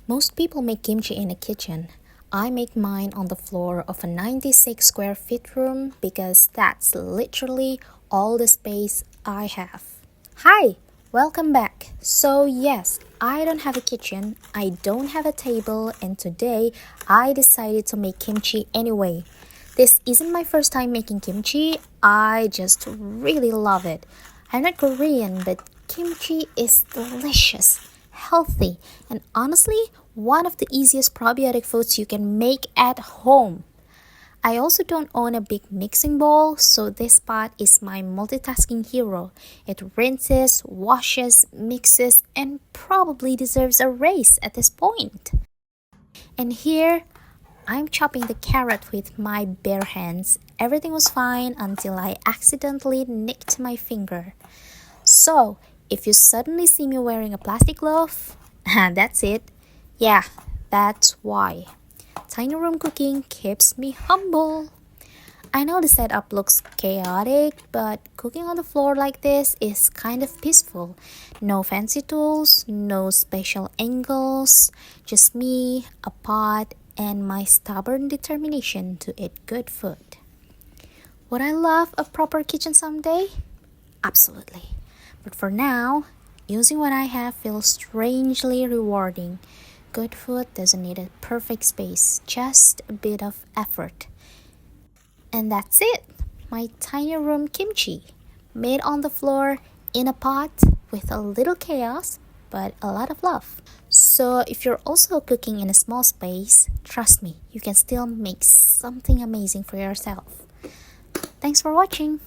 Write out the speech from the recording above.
Most people make kimchi in a kitchen. I make mine on the floor of a 96 square feet room because that's literally all the space I have. Hi, welcome back. So, yes, I don't have a kitchen, I don't have a table, and today I decided to make kimchi anyway. This isn't my first time making kimchi, I just really love it. I'm not Korean, but kimchi is delicious, healthy, and honestly, one of the easiest probiotic foods you can make at home. I also don't own a big mixing bowl, so this pot is my multitasking hero. It rinses, washes, mixes, and probably deserves a raise at this point. And here, I'm chopping the carrot with my bare hands. Everything was fine until I accidentally nicked my finger. So, if you suddenly see me wearing a plastic glove, that's it. Yeah, that's why. Tiny room cooking keeps me humble. I know the setup looks chaotic, but cooking on the floor like this is kind of peaceful. No fancy tools, no special angles, just me, a pot, and my stubborn determination to eat good food. Would I love a proper kitchen someday? Absolutely. But for now, using what I have feels strangely rewarding. Good food doesn't need a perfect space, just a bit of effort. And that's it, my tiny room kimchi, made on the floor in a pot with a little chaos, but a lot of love. So, if you're also cooking in a small space, trust me, you can still make something amazing for yourself. Thanks for watching.